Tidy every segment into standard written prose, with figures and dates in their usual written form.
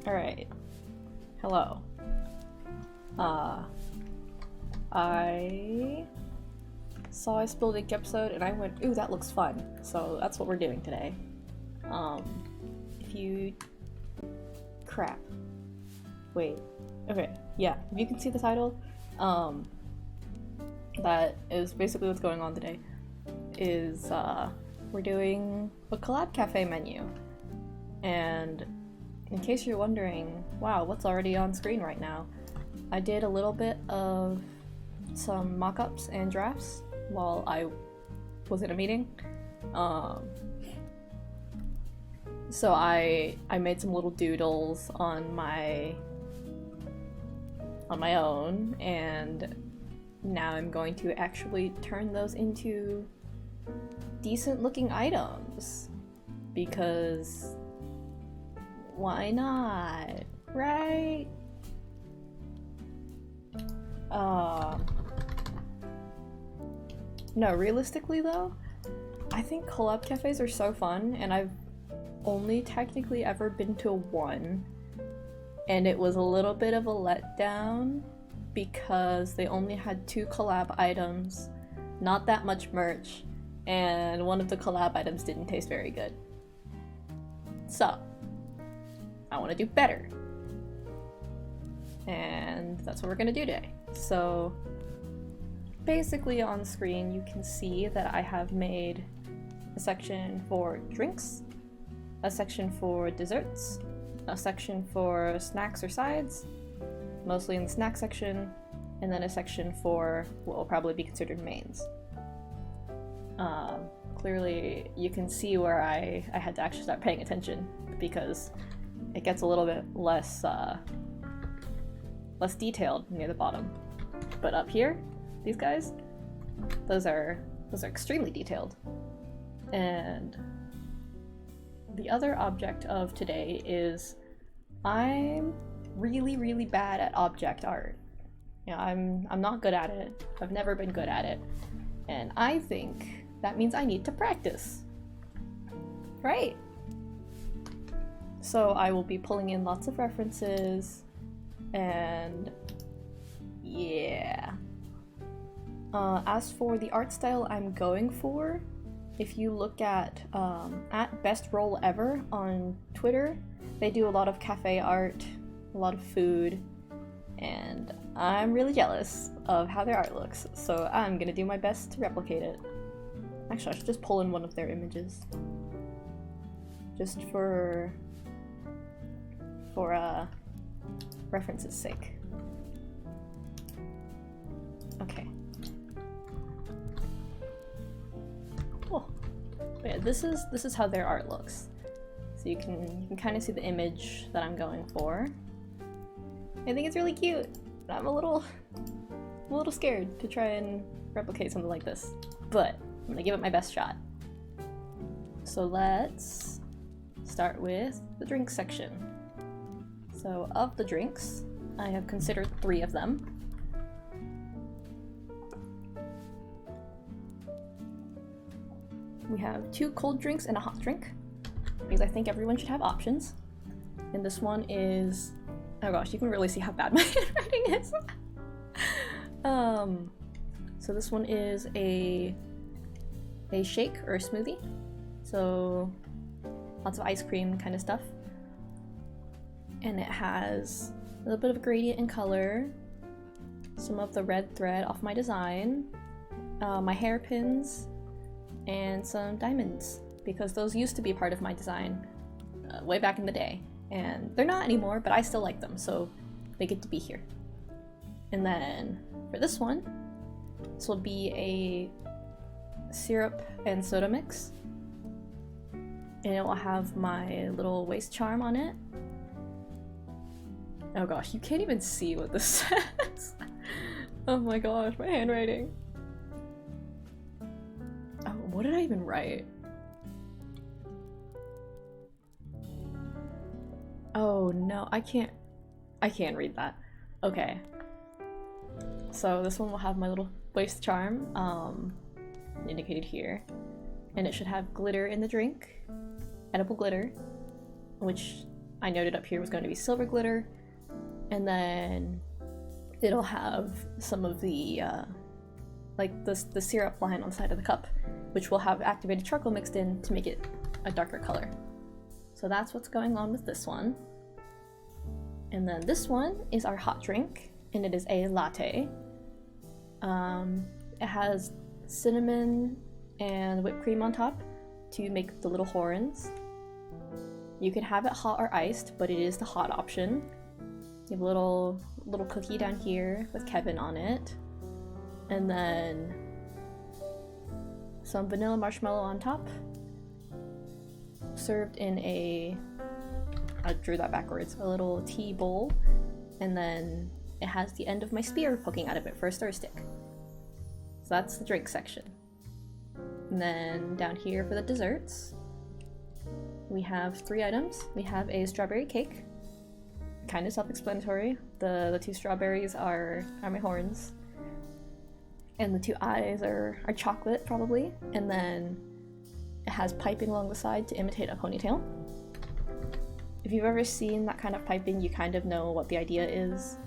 Alright. Hello. I saw a Spilled Ink episode and I went, ooh, that looks fun. So that's what we're doing today. If you... Crap. Wait. Okay, yeah. If you can see the title, that is basically what's going on today. Is, we're doing a collab cafe menu. And in case you're wondering, wow, what's already on screen right now? I did a little bit of some mock-ups and drafts while I was in a meeting. So I made some little doodles on my own, and now I'm going to actually turn those into decent looking items, because why not, right? No, realistically though, I think collab cafes are so fun, and I've only technically ever been to one, and it was a little bit of a letdown because they only had 2 collab items, not that much merch, and one of the collab items didn't taste very good. So, I want to do better. And that's what we're gonna do today. So, basically on screen you can see that I have made a section for drinks, a section for desserts, a section for snacks or sides, mostly in the snack section, and then a section for what will probably be considered mains. Clearly you can see where I had to actually start paying attention, because it gets a little bit less detailed near the bottom. But up here, these guys, those are extremely detailed. And the other object of today is I'm really bad at object art. You know, I'm not good at it. I've never been good at it. And I think that means I need to practice. Right? So I will be pulling in lots of references, and yeah. As for the art style I'm going for, if you look at Best Roll Ever on Twitter, they do a lot of cafe art, a lot of food, and I'm really jealous of how their art looks, so I'm gonna do my best to replicate it. Actually, I should just pull in one of their images. Just for reference's sake. Okay. Cool. But yeah, this is how their art looks. So you can kind of see the image that I'm going for. I think it's really cute. I'm a little scared to try and replicate something like this, but I'm gonna give it my best shot. So let's start with the drink section. So of the drinks, I have considered 3 of them. We have 2 cold drinks and a hot drink, because I think everyone should have options. And this one is, oh gosh, you can really see how bad my handwriting is. So this one is a shake or a smoothie. So lots of ice cream kind of stuff. And it has a little bit of a gradient in color, some of the red thread off my design, my hairpins, and some diamonds, because those used to be part of my design way back in the day. And they're not anymore, but I still like them, so they get to be here. And then for this one, this will be a syrup and soda mix. And it will have my little waist charm on it. Oh gosh, you can't even see what this says. Oh my gosh, my handwriting. Oh, what did I even write? Oh no, I can't read that. Okay. So this one will have my little waist charm, indicated here. And it should have glitter in the drink, edible glitter. which I noted up here was going to be silver glitter, and then it'll have some of the like the syrup line on the side of the cup, which will have activated charcoal mixed in to make it a darker color. So that's what's going on with this one. And then this one is our hot drink, and it is a latte. It has cinnamon and whipped cream on top to make the little horns. You can have it hot or iced, but it is the hot option. You have a little cookie down here with Kevin on it, and then some vanilla marshmallow on top, served in I drew that backwards, a little tea bowl, and then it has the end of my spear poking out of it for a stir stick. So that's the drink section. And then down here for the desserts, we have 3 items. We have a strawberry cake, kind of self-explanatory. The 2 strawberries are my horns, and the 2 eyes are chocolate probably, and then it has piping along the side to imitate a ponytail. If you've ever seen that kind of piping, you kind of know what the idea is.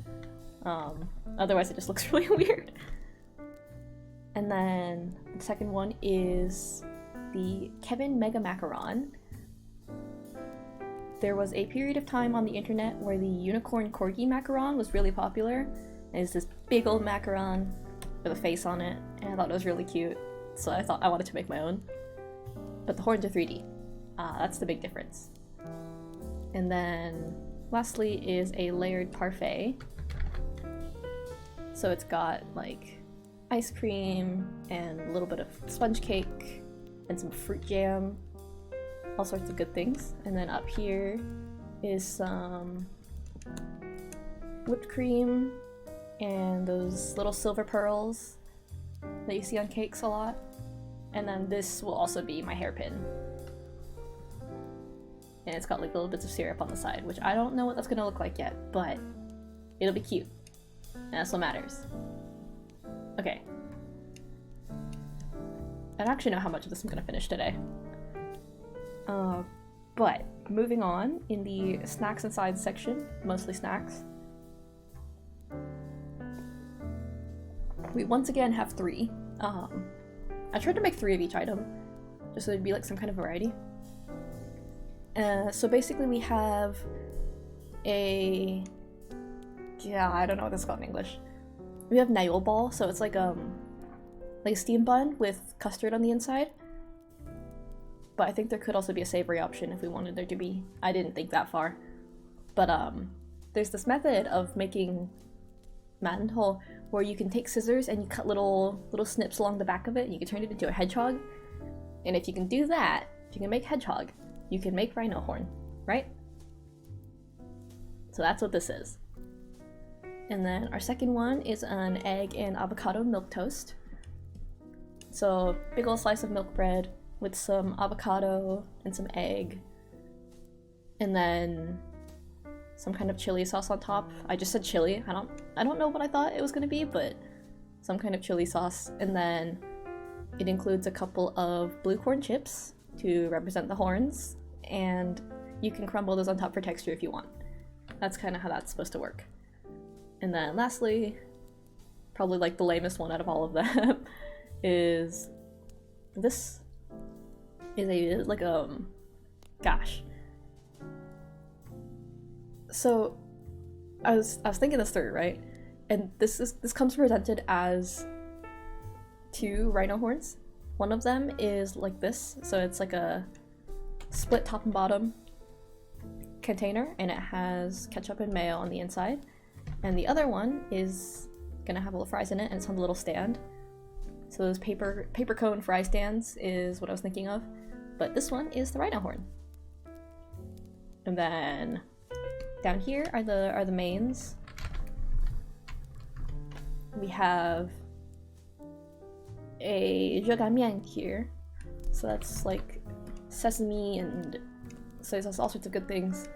Otherwise it just looks really weird. And then the second one is the Kevin Mega Macaron. There was a period of time on the internet where the unicorn corgi macaron was really popular. And it's this big old macaron with a face on it, and I thought it was really cute, so I thought I wanted to make my own. But the horns are 3D. That's the big difference. And then lastly is a layered parfait. So it's got like ice cream and a little bit of sponge cake and some fruit jam, all sorts of good things. And then up here is some whipped cream and those little silver pearls that you see on cakes a lot. And then this will also be my hairpin. And it's got like little bits of syrup on the side, which I don't know what that's gonna look like yet, but it'll be cute. And that's what matters. Okay. I don't actually know how much of this I'm gonna finish today. But moving on, in the snacks and sides section, mostly snacks, we once again have 3. I tried to make 3 of each item, just so there'd be like some kind of variety. So basically we have I don't know what this is called in English. We have nail ball, so it's like a steam bun with custard on the inside. But I think there could also be a savory option if we wanted there to be. I didn't think that far. But there's this method of making mantou where you can take scissors and you cut little snips along the back of it, and you can turn it into a hedgehog. And if you can do that, if you can make hedgehog, you can make rhino horn, right? So that's what this is. And then our second one is an egg and avocado milk toast. So big old slice of milk bread with some avocado and some egg, and then some kind of chili sauce on top. I just said chili. I don't know what I thought it was gonna be, but some kind of chili sauce. And then it includes a couple of blue corn chips to represent the horns, and you can crumble those on top for texture if you want. That's kind of how that's supposed to work. And then lastly, probably like the lamest one out of all of them, is this is gosh. So I was thinking this through, right? And this comes presented as 2 rhino horns. One of them is like this, so it's like a split top and bottom container, and it has ketchup and mayo on the inside. And the other one is gonna have little fries in it, and it's on the little stand. So those paper cone fry stands is what I was thinking of. But this one is the rhino horn. And then down here are the mains. We have a zheganmian here. So that's like sesame and soy sauce, all sorts of good things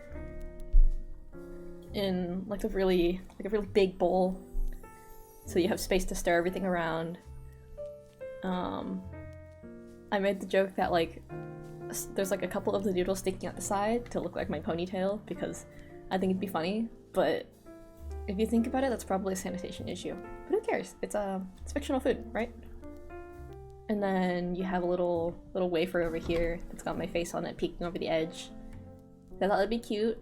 in like a really big bowl, so you have space to stir everything around. I made the joke that like there's like a couple of the noodles sticking out the side to look like my ponytail because I think it'd be funny, but if you think about it, that's probably a sanitation issue. But who cares? It's fictional food, right? And then you have a little wafer over here that's got my face on it peeking over the edge. I thought that'd be cute.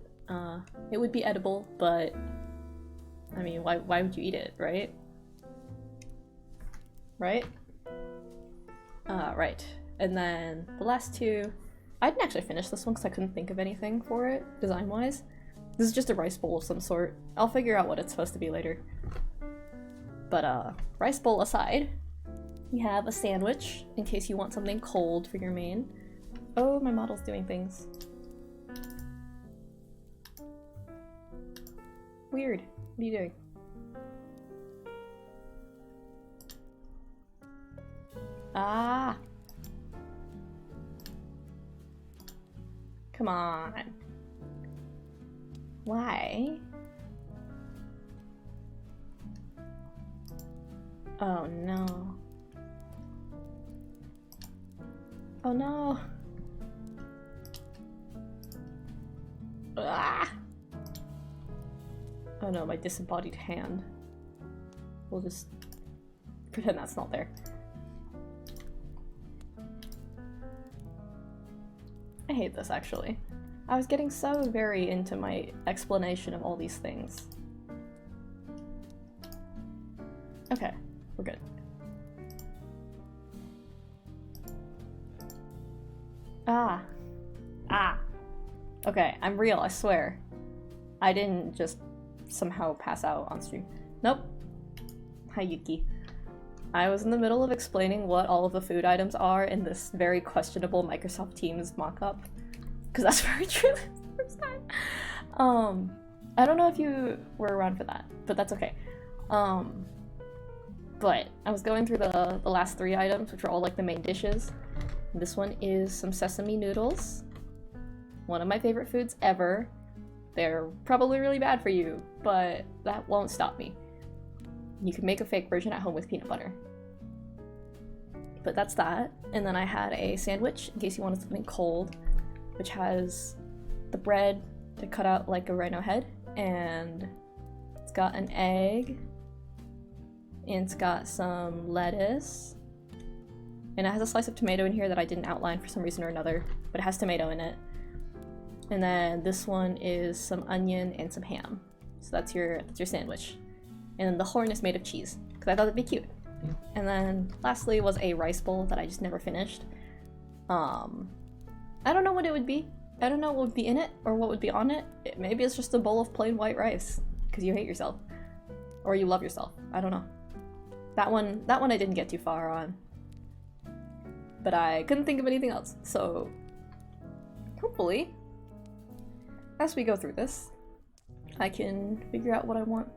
It would be edible, but I mean, why would you eat it, right? Right? Right. And then the last two, I didn't actually finish this one because I couldn't think of anything for it, design-wise. This is just a rice bowl of some sort. I'll figure out what it's supposed to be later. But rice bowl aside, we have a sandwich in case you want something cold for your main. Oh, my model's doing things. Weird. What are you doing? Ah! Come on. Why? Oh no. Oh no. Ah! Oh no, my disembodied hand. We'll just pretend that's not there. I hate this actually. I was getting so very into my explanation of all these things. Okay, we're good. Ah. Ah. Okay, I'm real, I swear. I didn't just somehow pass out on stream. Nope. Hi, Yuki. I was in the middle of explaining what all of the food items are in this very questionable Microsoft Teams mock-up. Because that's very true the first time. I don't know if you were around for that, but that's okay. But I was going through the last three items, which are all like the main dishes. This one is some sesame noodles. One of my favorite foods ever. They're probably really bad for you, but that won't stop me. You can make a fake version at home with peanut butter. But that's that. And then I had a sandwich, in case you wanted something cold, which has the bread to cut out like a rhino head, and it's got an egg, and it's got some lettuce, and it has a slice of tomato in here that I didn't outline for some reason or another, but it has tomato in it. And then this one is some onion and some ham. So that's your sandwich. And then the horn is made of cheese, because I thought it'd be cute. And then lastly was a rice bowl that I just never finished. I don't know what it would be. I don't know what would be in it or what would be on it. Maybe it's just a bowl of plain white rice because you hate yourself or you love yourself. I don't know. That one I didn't get too far on, but I couldn't think of anything else. So hopefully, as we go through this, I can figure out what I want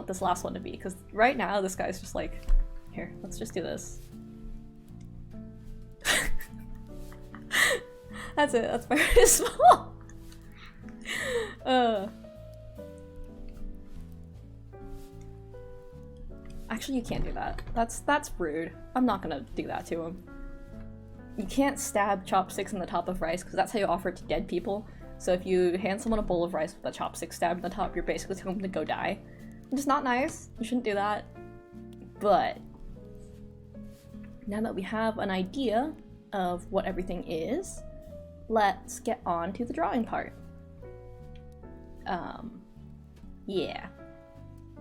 this last one to be. Because right now this guy's just like, here, let's just do this. That's it. That's very small. Actually, you can't do that. That's rude. I'm not gonna do that to him. You can't stab chopsticks in the top of rice because that's how you offer it to dead people. So if you hand someone a bowl of rice with a chopstick stabbed in the top, you're basically telling them to go die. Which is not nice. You shouldn't do that. But now that we have an idea of what everything is, let's get on to the drawing part. Yeah.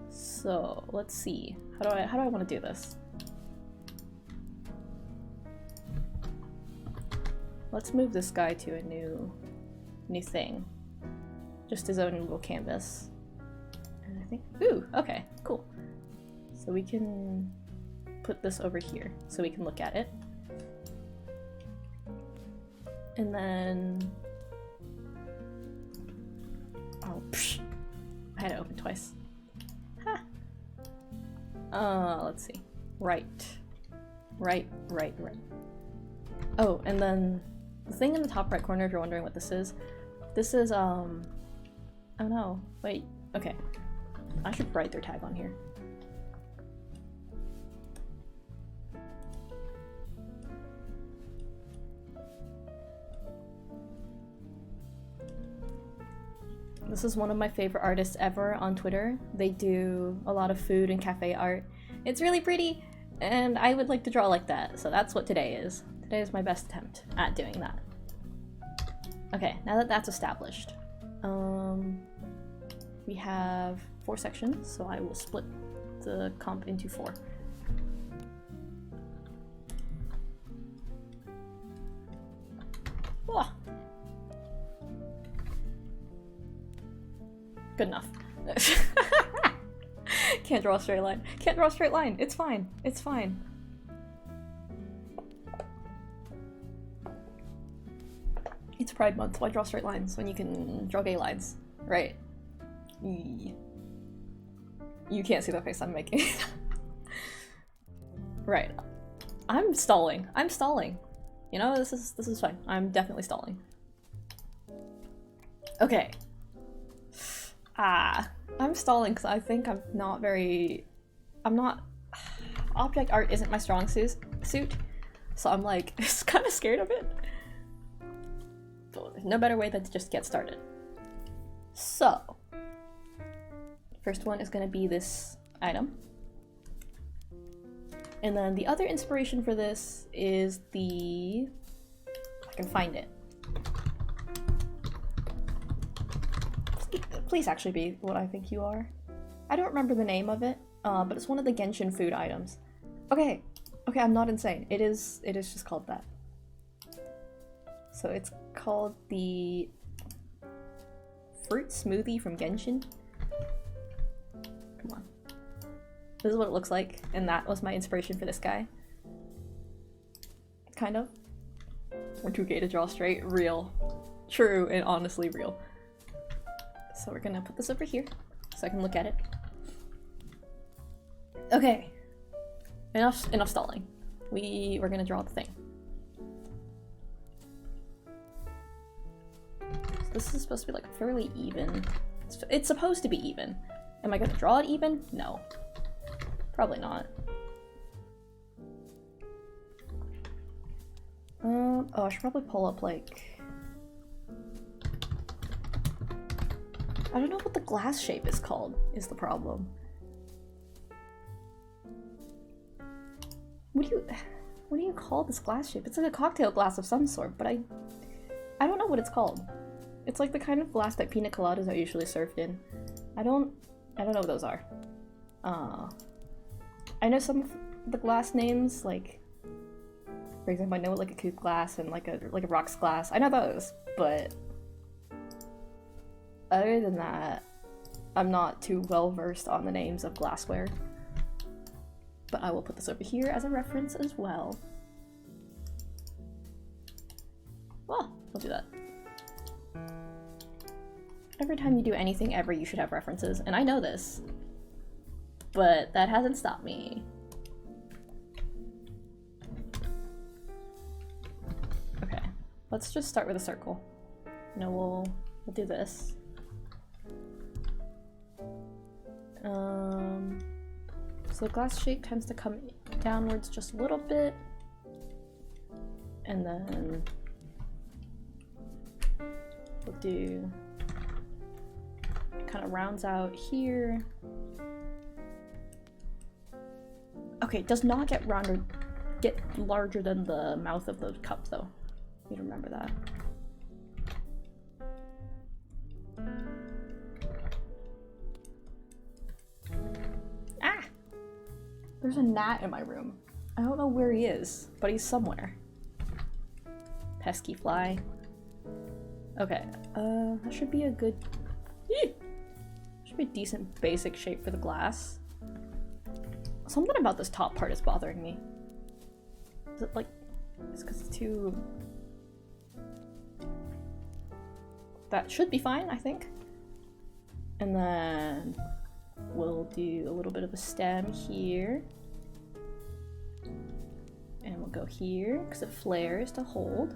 So let's see. How do I want to do this? Let's move this guy to a new thing. Just his own little canvas. And I think, ooh, okay, cool. So we can put this over here so we can look at it. And then, oh, psh, I had it open twice. Ha. Let's see. Right. Oh, and then the thing in the top right corner, if you're wondering what this is, oh no, wait, okay. I should write their tag on here. This is one of my favorite artists ever on Twitter. They do a lot of food and cafe art. It's really pretty, and I would like to draw like that, so that's what today is. Today is my best attempt at doing that. Okay, now that that's established, we have 4 sections, so I will split the comp into 4. Oh. Good enough. Can't draw a straight line. Can't draw a straight line. It's fine. It's fine. It's Pride Month. Why draw straight lines when you can draw gay lines? Right. You can't see the face I'm making. Right. I'm stalling. I'm stalling. You know, this is fine. I'm definitely stalling. Okay. I'm stalling because I think I'm not. Object art isn't my strong suit, so I'm like kind of scared of it. But there's no better way than to just get started. So, first one is gonna be this item. And then the other inspiration for this is if I can find it. Please actually be what I think you are. I don't remember the name of it, but it's one of the Genshin food items. Okay, I'm not insane. It is just called that. So it's called the fruit smoothie from Genshin. Come on. This is what it looks like, and that was my inspiration for this guy. Kind of. We're too gay to draw straight. Real. True and honestly real. So we're gonna put this over here so I can look at it. Okay. Enough stalling. We're gonna draw the thing. So this is supposed to be like fairly even. It's supposed to be even. Am I gonna draw it even? No. Probably not. Oh, I should probably pull up like... I don't know what the glass shape is called, is the problem. What do you call this glass shape? It's like a cocktail glass of some sort, but I don't know what it's called. It's like the kind of glass that pina coladas are usually served in. I don't know what those are. I know some of the glass names, like, for example, I know like a coupe glass and like a rocks glass. I know those, but other than that, I'm not too well versed on the names of glassware. But I will put this over here as a reference as well. Well, we'll do that. Every time you do anything ever, you should have references, and I know this. But that hasn't stopped me. Okay, let's just start with a circle. No, we'll do this. So the glass shape tends to come downwards just a little bit, and then we'll do kind of rounds out here. Okay, it does not get larger than the mouth of the cup though. You need to remember that. Ah! There's a gnat in my room. I don't know where he is, but he's somewhere. Pesky fly. Okay, that should be a good... Should be a decent basic shape for the glass. Something about this top part is bothering me. Is it like... It's because it's too... That should be fine, I think. And then we'll do a little bit of a stem here. And we'll go here, because it flares to hold.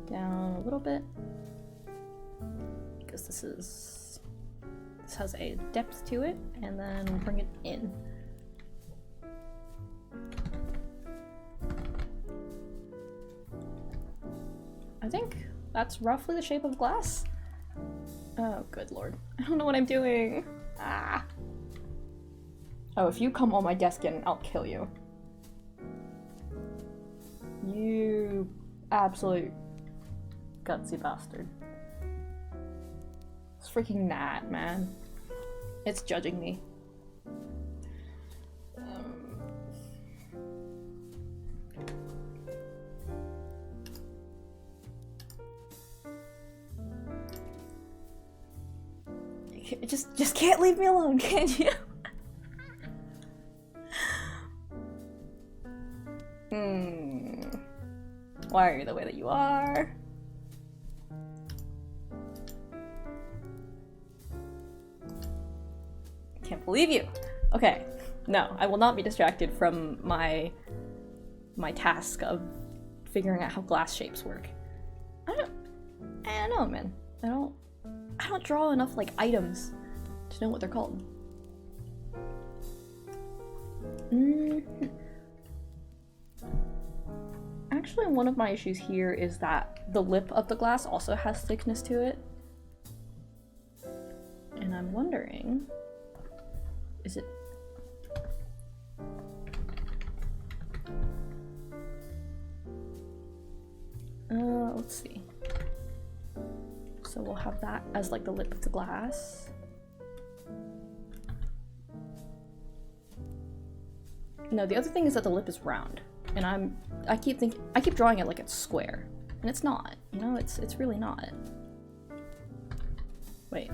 Down a little bit. Because this has a depth to it. And then we'll bring it in. I think that's roughly the shape of glass. Oh, good lord. I don't know what I'm doing. Ah. Oh, if you come on my desk again, I'll kill you. You absolute gutsy bastard. It's freaking gnat, man. It's judging me. Just can't leave me alone, can you? Why are you the way that you are? Can't believe you. Okay, no, I will not be distracted from my task of figuring out how glass shapes work. I don't know, man. I don't draw enough like items to know what they're called. Actually, one of my issues here is that the lip of the glass also has thickness to it. And I'm wondering, is it... let's see. So we'll have that as like the lip of the glass. No, the other thing is that the lip is round. And I keep drawing it like it's square. And it's not, you know, it's really not. Wait.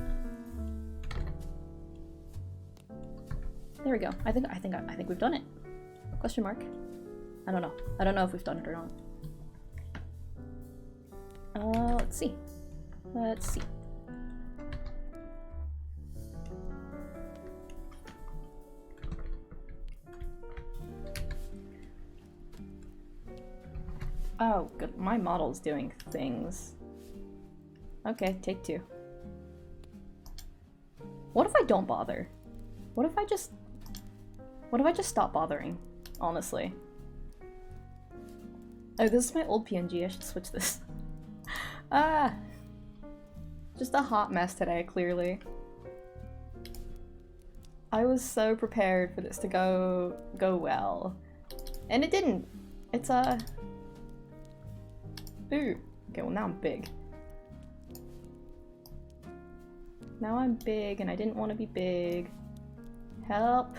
There we go. I think we've done it. Question mark. I don't know. I don't know if we've done it or not. Let's see. Let's see. Oh, good. My model's doing things. Okay, take two. What if I don't bother? What if I just stop bothering? Honestly. Oh, this is my old PNG. I should switch this. Ah! Just a hot mess today, clearly. I was so prepared for this to go well. And it didn't. It's Ooh. Okay, well now I'm big. Now I'm big and I didn't want to be big. Help.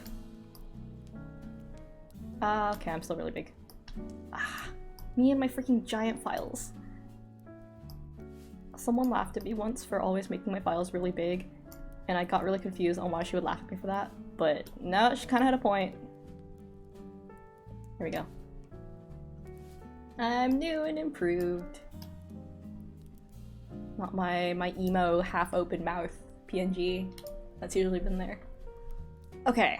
Ah, okay, I'm still really big. Ah, me and my freaking giant files. Someone laughed at me once for always making my files really big, and I got really confused on why she would laugh at me for that, but no, she kind of had a point. Here we go. I'm new and improved. Not my emo half-open mouth PNG that's usually been there. Okay.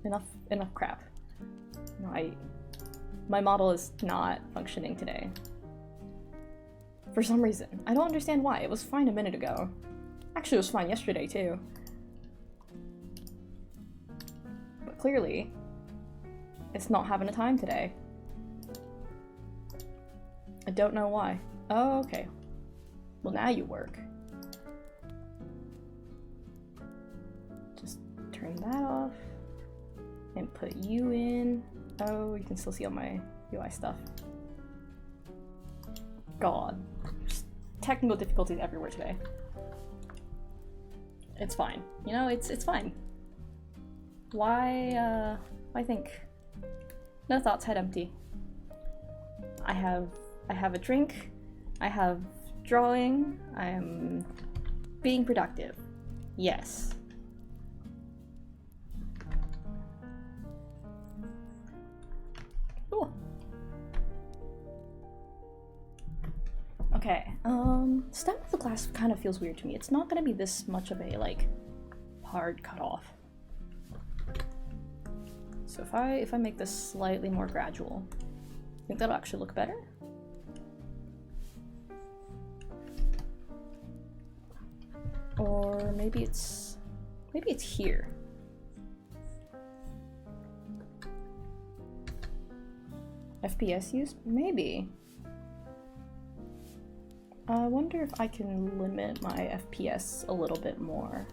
Enough crap. No, my model is not functioning today. For some reason. I don't understand why. It was fine a minute ago. Actually, it was fine yesterday, too. But clearly, it's not having a time today. I don't know why. Oh, okay. Well, now you work. Just turn that off. And put you in. Oh, you can still see all my UI stuff. God. Just technical difficulties everywhere today. It's fine. You know, it's fine. Why think? No thoughts, head empty. I have a drink. I have drawing. I am being productive. Yes. Cool. Okay, stem of the glass kind of feels weird to me. It's not gonna be this much of a, like, hard cutoff. So if I make this slightly more gradual, I think that'll actually look better. Or maybe it's here. FPS use? Maybe. I wonder if I can limit my FPS a little bit more.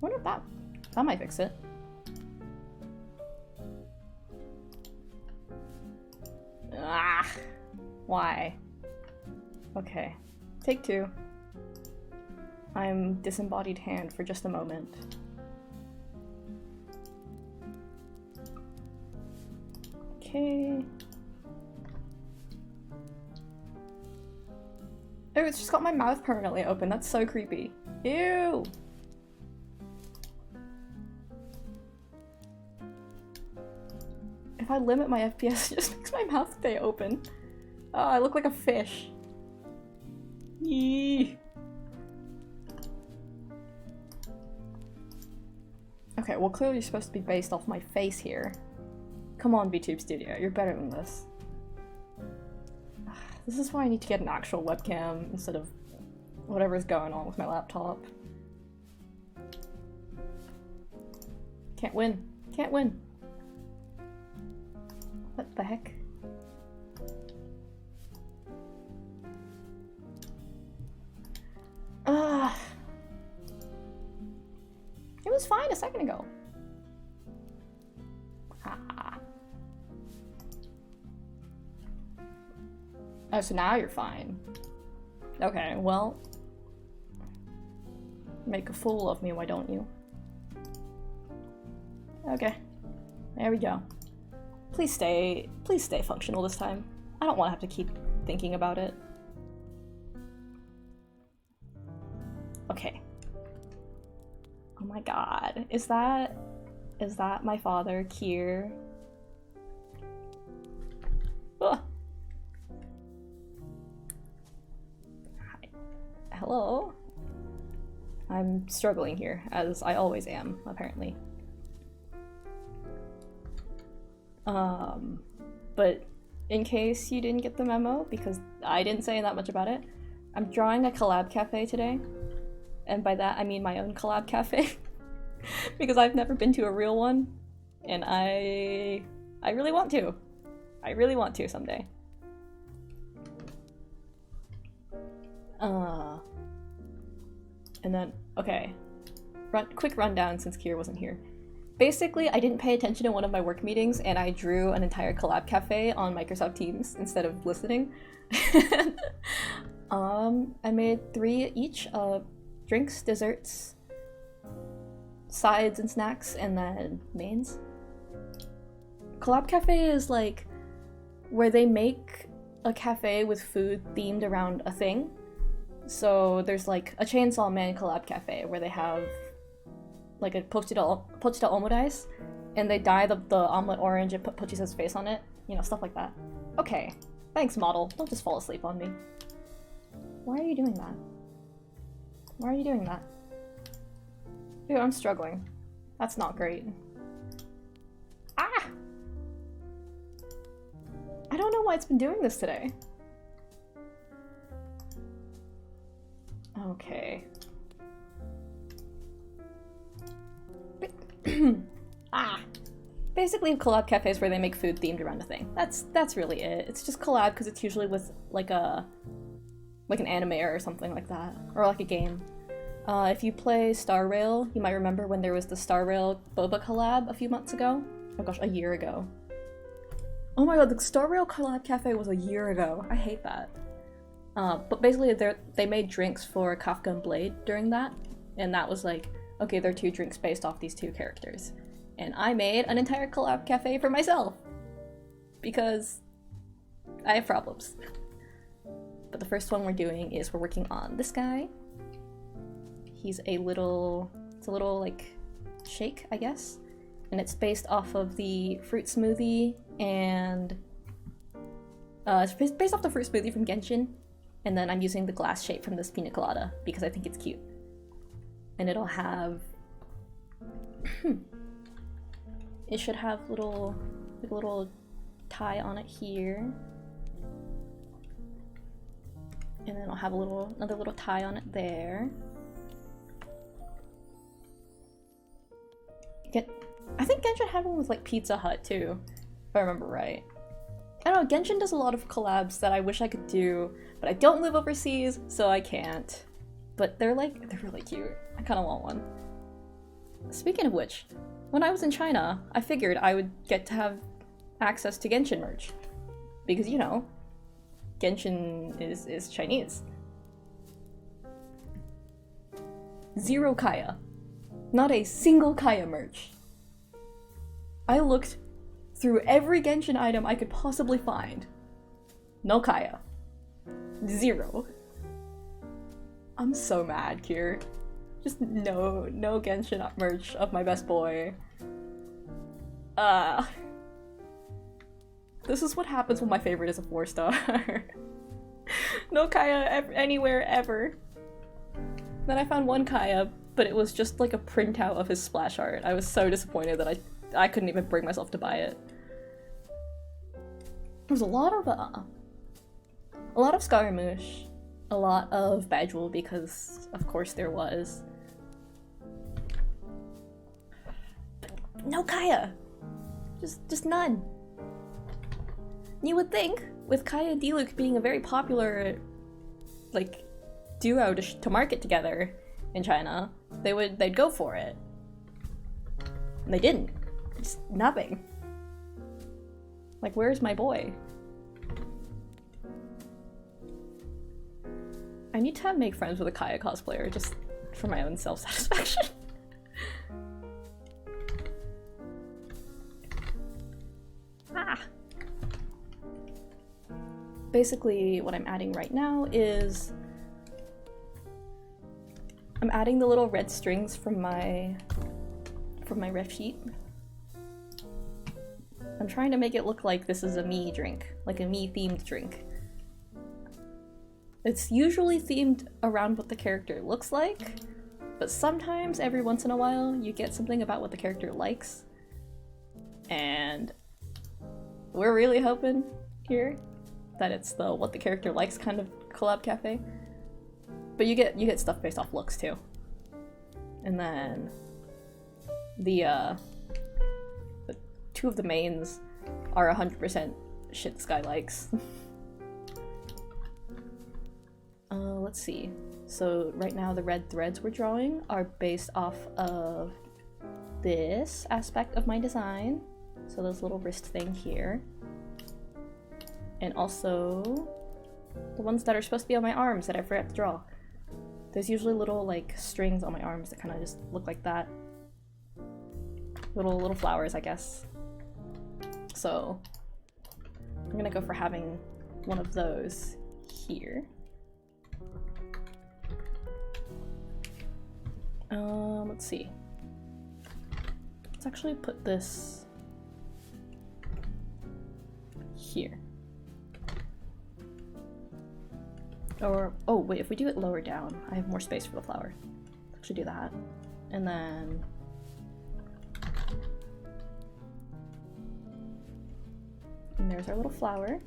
Wonder if that might fix it. Ah, why? Okay, take two. I'm disembodied hand for just a moment. Okay. Oh, it's just got my mouth permanently open. That's so creepy. Ew! If I limit my FPS, it just makes my mouth stay open. Oh, I look like a fish. Yee. Okay, well clearly you're supposed to be based off my face here. Come on, VTube Studio, you're better than this. This is why I need to get an actual webcam instead of whatever's going on with my laptop. Can't win. Can't win. What the heck? It was fine a second ago. Ah. Oh, so now you're fine. Okay, well. Make a fool of me, why don't you? Okay. There we go. Please stay functional this time. I don't want to have to keep thinking about it. Okay. Oh my god. Is that my father, Kier? Ugh. Hi. Hello? I'm struggling here, as I always am, apparently. But in case you didn't get the memo, because I didn't say that much about it, I'm drawing a collab cafe today. And by that I mean my own collab cafe. Because I've never been to a real one, and I really want to. I really want to someday. And then, okay. Quick rundown since Kier wasn't here. Basically, I didn't pay attention to one of my work meetings and I drew an entire collab cafe on Microsoft Teams instead of listening. I made 3 each of drinks, desserts, sides and snacks, and then mains. Collab cafe is like where they make a cafe with food themed around a thing. So there's like a Chainsaw Man collab cafe where they have like a pochita omurice, and they dye the omelet orange and put Pochisa's face on it. You know, stuff like that. Okay, thanks model. Don't just fall asleep on me. Why are you doing that? Why are you doing that? Dude, I'm struggling. That's not great. Ah! I don't know why it's been doing this today. Okay. Ah! Basically collab cafes where they make food themed around a thing. That's really it. It's just collab because it's usually with like an anime or something like that. Or like a game. If you play Star Rail, you might remember when there was the Star Rail Boba collab a few months ago. Oh gosh, a year ago. Oh my god, the Star Rail collab cafe was a year ago. I hate that. But basically they made drinks for Kafka and Blade during that, and that was like, okay, they're 2 drinks based off these 2 characters. And I made an entire collab cafe for myself! Because I have problems. But the first one we're doing is we're working on this guy. It's a little like shake, I guess. And it's based off of the fruit smoothie and it's based off the fruit smoothie from Genshin. And then I'm using the glass shape from this pina colada because I think it's cute. And it'll have it should have like a little tie on it here. And then I'll have another little tie on it there. I think Genshin had one with like Pizza Hut too, if I remember right. I don't know, Genshin does a lot of collabs that I wish I could do, but I don't live overseas, so I can't. But they're really cute. I kind of want one. Speaking of which, when I was in China, I figured I would get to have access to Genshin merch. Because, you know, Genshin is Chinese. 0 Kaya. Not a single Kaya merch. I looked through every Genshin item I could possibly find. No Kaya. 0. I'm so mad, Kier. Just no Genshin merch of my best boy. This is what happens when my favorite is a 4-star. No Kaya anywhere ever. Then I found one Kaya, but it was just like a printout of his splash art. I was so disappointed that I couldn't even bring myself to buy it. There's a lot of Scaramouche, a lot of Badgel because of course there was. But no Kaya! Just none. You would think, with Kaya and Diluc being a very popular, like, duo to market together in China, they'd go for it. And they didn't. Just nothing. Like, where's my boy? I need to make friends with a Kaya cosplayer just for my own self-satisfaction. Basically, what I'm adding right now is I'm adding the little red strings from my ref sheet. I'm trying to make it look like this is a me drink, like a me themed drink. It's usually themed around what the character looks like, but sometimes, every once in a while, you get something about what the character likes. And we're really hoping here that it's the what the character likes kind of collab cafe. But you get stuff based off looks too. And then the 2 of the mains are 100% shit this guy likes. Let's see. So right now the red threads we're drawing are based off of this aspect of my design. So this little wrist thing here. And also the ones that are supposed to be on my arms that I forgot to draw. There's usually little like strings on my arms that kind of just look like that. Little flowers, I guess. So I'm gonna go for having one of those here. Let's see. Let's actually put this here. Or, oh wait, if we do it lower down, I have more space for the flower. Let's actually do that. And then and there's our little flower.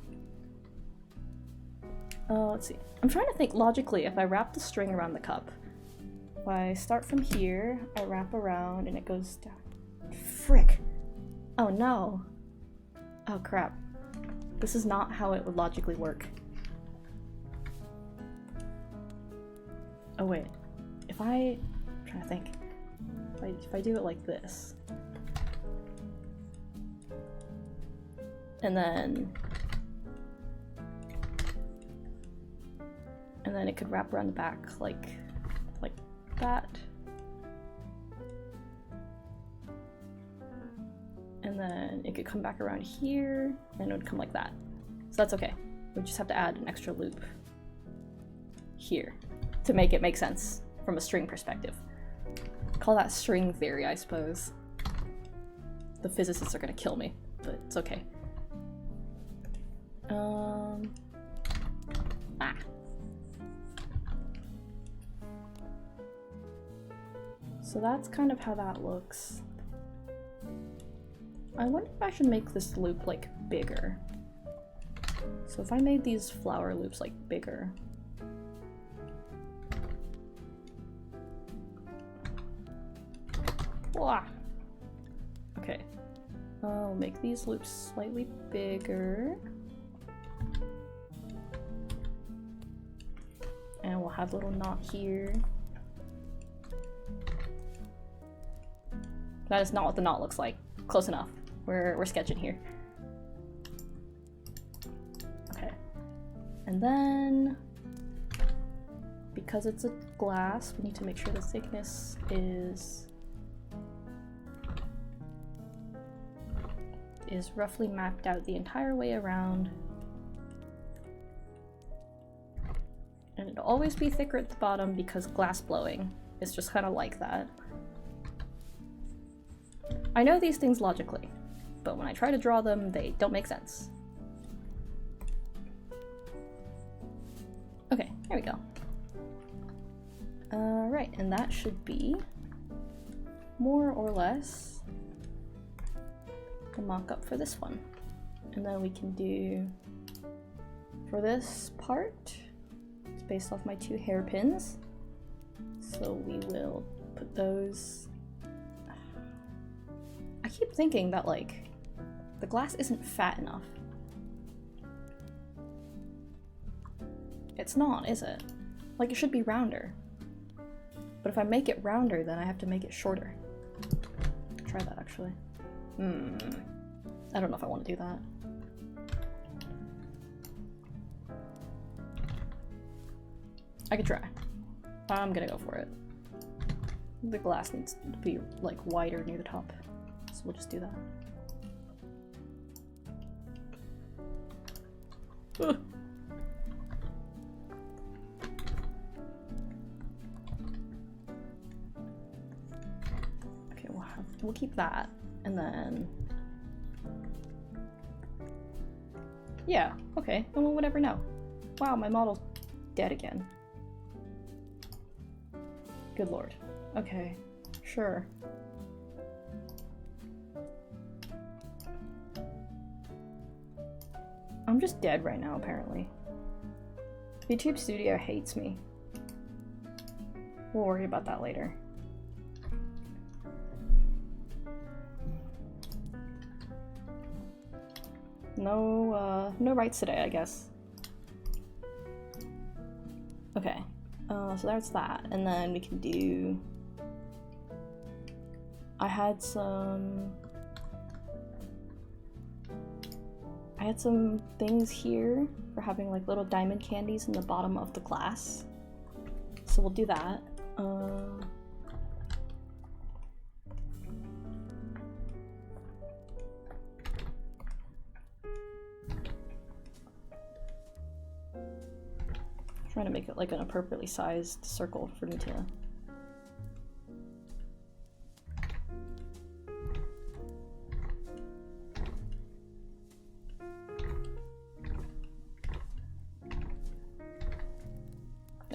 Let's see. I'm trying to think logically if I wrap the string around the cup. If I start from here, I wrap around and it goes down. Frick! Oh no! Oh crap. This is not how it would logically work. Oh wait. I'm trying to think. If I do it like this. And then it could wrap around the back like that. And then it could come back around here and it would come like that. So that's okay. We just have to add an extra loop here to make it make sense from a string perspective. Call that string theory, I suppose. The physicists are gonna kill me, but it's okay. So that's kind of how that looks. I wonder if I should make this loop like bigger. So if I made these flower loops like bigger. Okay, Okay. I'll make these loops slightly bigger. And we'll have a little knot here. That is not what the knot looks like. Close enough. We're sketching here. Okay. And then, because it's a glass, we need to make sure the thickness is roughly mapped out the entire way around. And it'll always be thicker at the bottom because glass blowing is just kind of like that. I know these things logically, but when I try to draw them, they don't make sense. Okay, here we go. Right, and that should be more or less the mock-up for this one. And then we can do, for this part, it's based off my 2 hairpins. So we will put those. I keep thinking that, like, the glass isn't fat enough. It's not, is it? Like, it should be rounder. But if I make it rounder, then I have to make it shorter. Try that, actually. I don't know if I want to do that. I could try. I'm gonna go for it. The glass needs to be, like, wider near the top. So we'll just do that. Ugh. Okay, we'll keep that, and then yeah, okay, then we would never know. Wow, my model's dead again. Good lord. Okay, sure. I'm just dead right now, apparently. YouTube Studio hates me. We'll worry about that later. No rights today, I guess. Okay, so that's that, and then we can do... I had some things here for having, like, little diamond candies in the bottom of the glass. So we'll do that. Trying to make it like an appropriately sized circle for me to...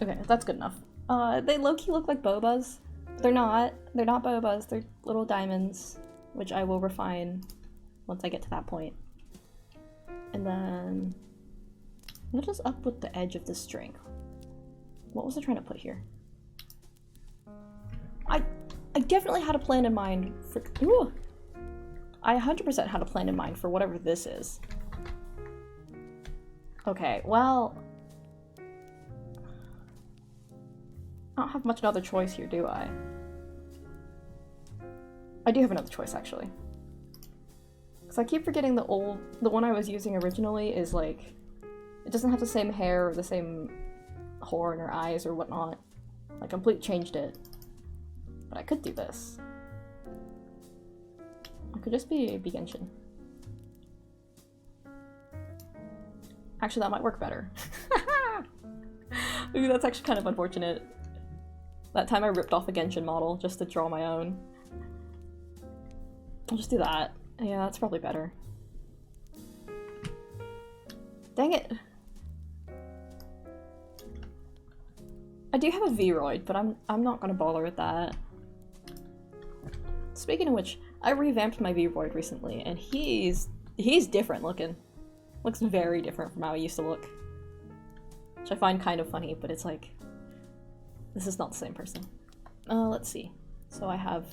Okay, that's good enough. They low-key look like bobas. They're not. They're not bobas. They're little diamonds, which I will refine once I get to that point. And then... what is up with the edge of the string? What was I trying to put here? I definitely had a plan in mind for... Ooh! I 100% had a plan in mind for whatever this is. Okay, well... I don't have much another choice here, do I? I do have another choice, actually. Because I keep forgetting the one I was using originally is, like... it doesn't have the same hair or the same horn or eyes or whatnot. I completely changed it. But I could do this. It could just be Genshin. Actually, that might work better. Ooh, that's actually kind of unfortunate. That time I ripped off a Genshin model just to draw my own. I'll just do that. Yeah, that's probably better. Dang it! I do have a V-roid, but I'm not gonna bother with that. Speaking of which, I revamped my V-roid recently, and he's different looking. Looks very different from how he used to look. Which I find kind of funny, but it's like... this is not the same person. Let's see. So I have...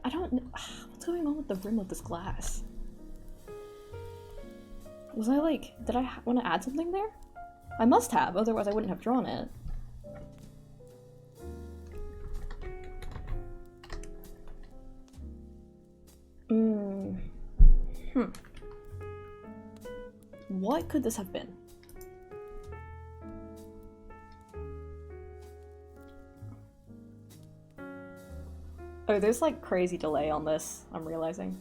I don't know. What's going on with the rim of this glass? Was I like, did I want to add something there? I must have, otherwise I wouldn't have drawn it. What could this have been? Oh, there's like crazy delay on this, I'm realizing.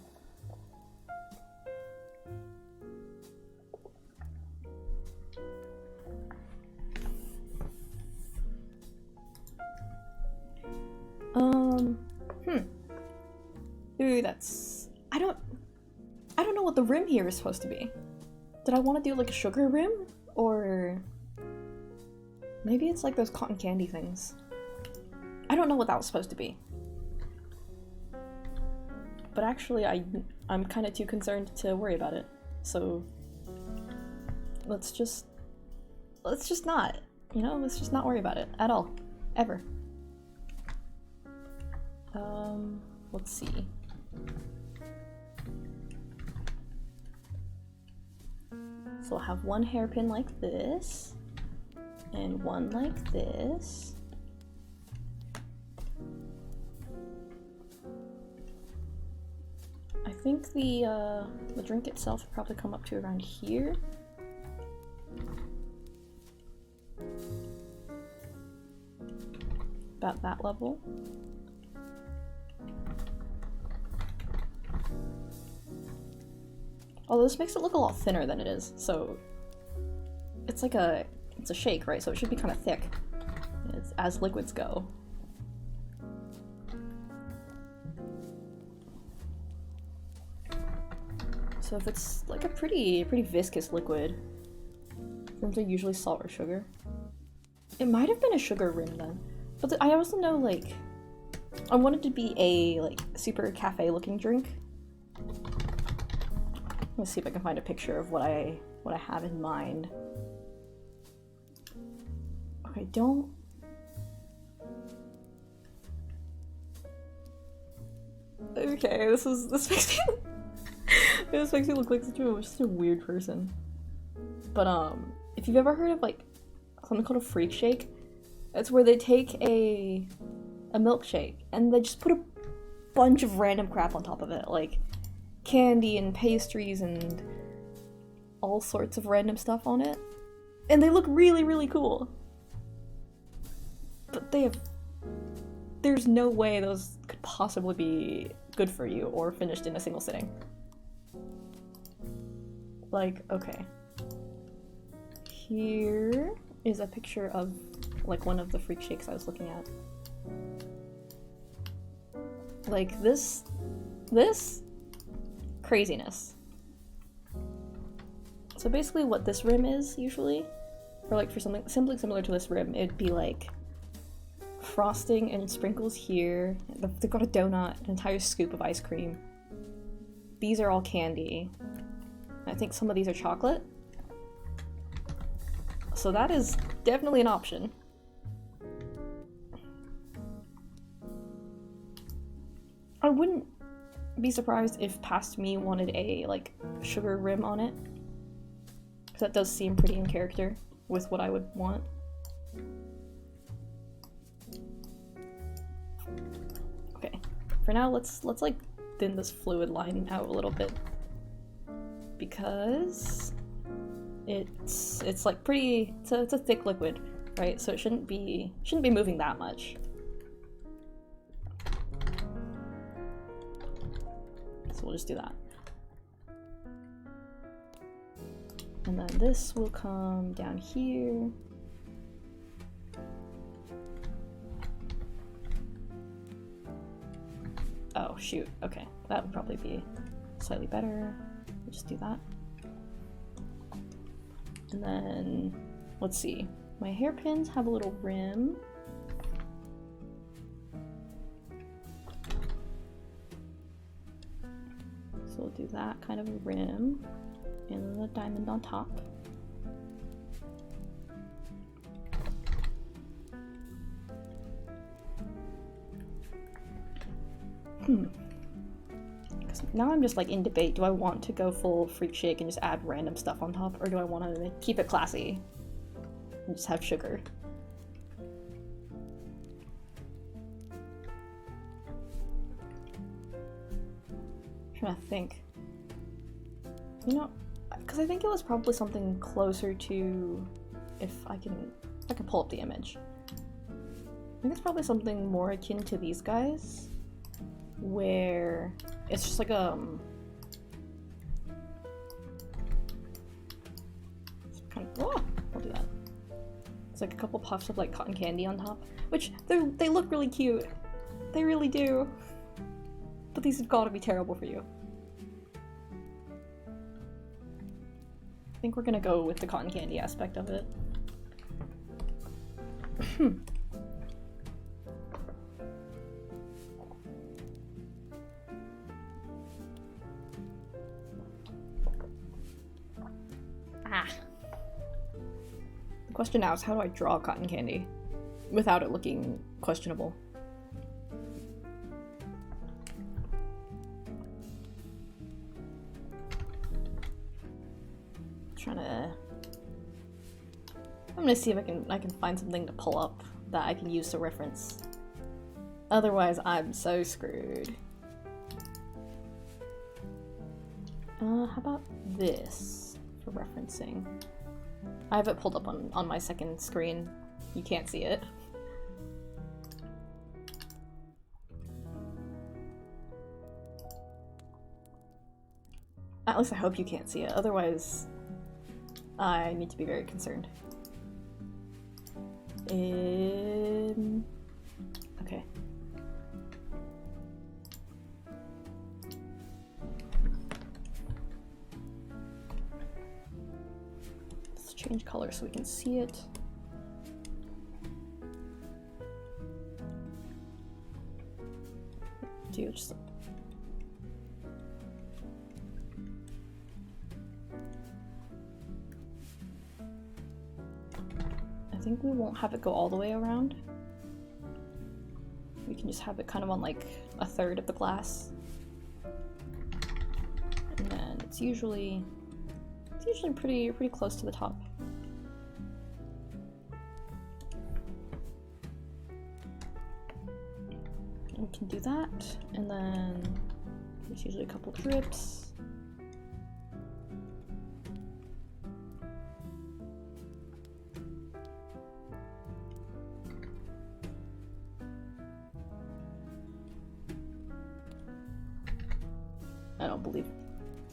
Ooh, that's... I don't know what the rim here is supposed to be. Did I want to do like a sugar rim? Or... maybe it's like those cotton candy things. I don't know what that was supposed to be. But actually, I'm kind of too concerned to worry about it. So... let's just not. You know, let's just not worry about it at all. Ever. Let's see. So I'll have one hairpin like this, and one like this. I think the drink itself will probably come up to around here. About that level. Although this makes it look a lot thinner than it is, so it's like it's a shake, right? So it should be kind of thick as liquids go. So if it's like a pretty viscous liquid, rims are usually salt or sugar. It might have been a sugar rim then, but I also know like I wanted to be a like super cafe looking drink. Let's see if I can find a picture of what I have in mind. Okay, don't. Okay, this makes me this makes me look like such a weird person. But if you've ever heard of like something called a freak shake, it's where they take a milkshake and they just put a bunch of random crap on top of it, like candy and pastries and all sorts of random stuff on it, and they look really cool, but there's no way those could possibly be good for you or finished in a single sitting. Like, okay, here is a picture of like one of the freak shakes I was looking at. Like this craziness. So basically what this rim is usually, or like for something similar to this rim, it'd be like frosting and sprinkles here. They've got a donut, an entire scoop of ice cream. These are all candy. I think some of these are chocolate. So that is definitely an option. I wouldn't be surprised if Past Me wanted a like sugar rim on it. That does seem pretty in character with what I would want. Okay, for now let's like thin this fluid line out a little bit, because it's like pretty, it's a thick liquid, right? So it shouldn't be moving that much. So we'll just do that. And then this will come down here. Oh shoot, okay. That would probably be slightly better. We'll just do that. And then, let's see. My hairpins have a little rim. So we'll do that kind of a rim. And then the diamond on top. now I'm just like in debate. Do I want to go full freak shake and just add random stuff on top, or do I want to keep it classy and just have sugar? I'm trying to think. You know, because I think it was probably something closer to, if I can pull up the image. I think it's probably something more akin to these guys, where it's just like kind of, oh, I'll do that. It's like a couple puffs of like cotton candy on top, which they look really cute. They really do. But these have got to be terrible for you. I think we're gonna go with the cotton candy aspect of it. The question now is, how do I draw cotton candy without it looking questionable? I'm gonna see if I can find something to pull up that I can use to reference. Otherwise, I'm so screwed. How about this for referencing? I have it pulled up on my second screen. You can't see it. At least I hope you can't see it, otherwise I need to be very concerned. Okay. Let's change color so we can see it. Do just I think we won't have it go all the way around. We can just have it kind of on like a third of the glass. And then it's usually pretty close to the top. And we can do that, and then there's usually a couple drips. I don't believe it.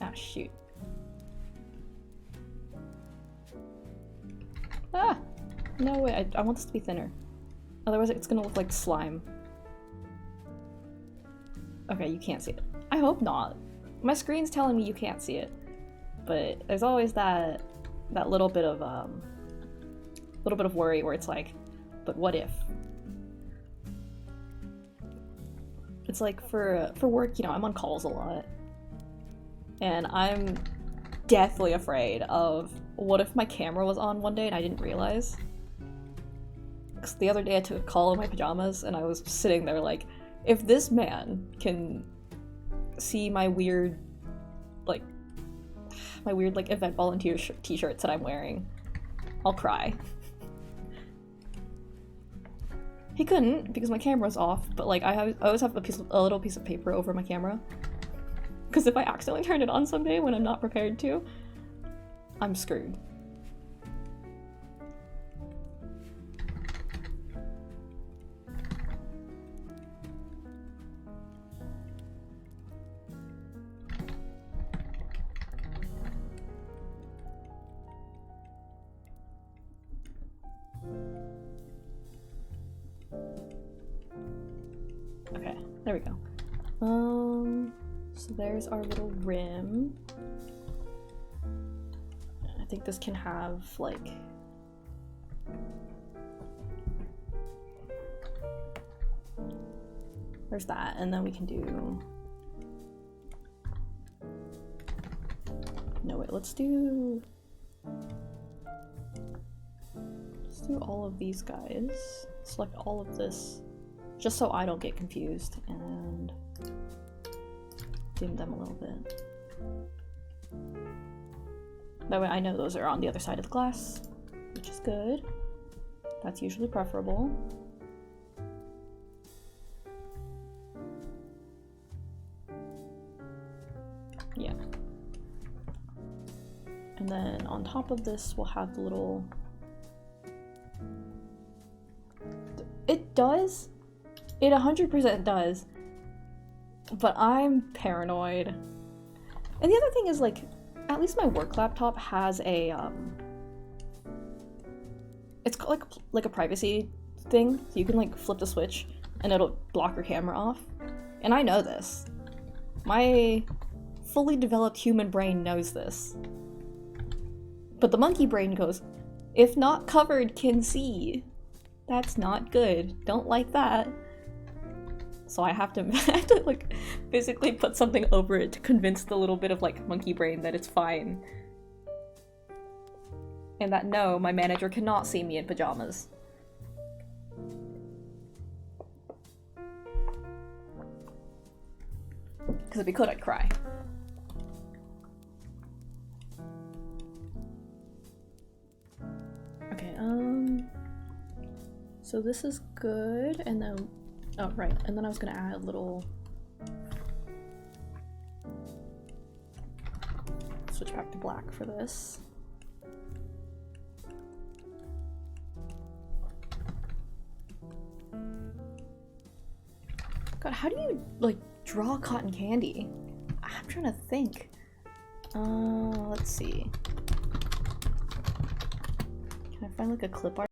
Ah, shoot. Ah! No way, I want this to be thinner. Otherwise it's gonna look like slime. Okay, you can't see it. I hope not. My screen's telling me you can't see it. But there's always that little bit of worry where it's like, but what if? It's like for work, you know, I'm on calls a lot. And I'm deathly afraid of what if my camera was on one day and I didn't realize? Because the other day I took a call in my pajamas and I was sitting there like, if this man can see my weird event volunteer t-shirts that I'm wearing, I'll cry. He couldn't because my camera's off, but like I always have a little piece of paper over my camera. Because if I accidentally turn it on someday when I'm not prepared to, I'm screwed. Okay, there we go. So there's our little rim. I think this can have like there's that, and then we can do no wait, let's do all of these guys. Select all of this just so I don't get confused, and dim them a little bit. That way I know those are on the other side of the glass, which is good. That's usually preferable. Yeah. And then on top of this, we'll have the little... It does. It 100% does. But I'm paranoid. And the other thing is, like, at least my work laptop has a, it's like a privacy thing. So you can, like, flip the switch and it'll block your camera off. And I know this. My fully developed human brain knows this. But the monkey brain goes, if not covered, can see. That's not good. Don't like that. So I have to like physically put something over it to convince the little bit of like monkey brain that it's fine. And that no, my manager cannot see me in pajamas. Because if he could, I'd cry. Okay, so this is good, and then, oh right, and then I was gonna add a little, switch back to black for this. God, how do you, like, draw cotton candy? I'm trying to think. Let's see. Can I find, like, a clip art?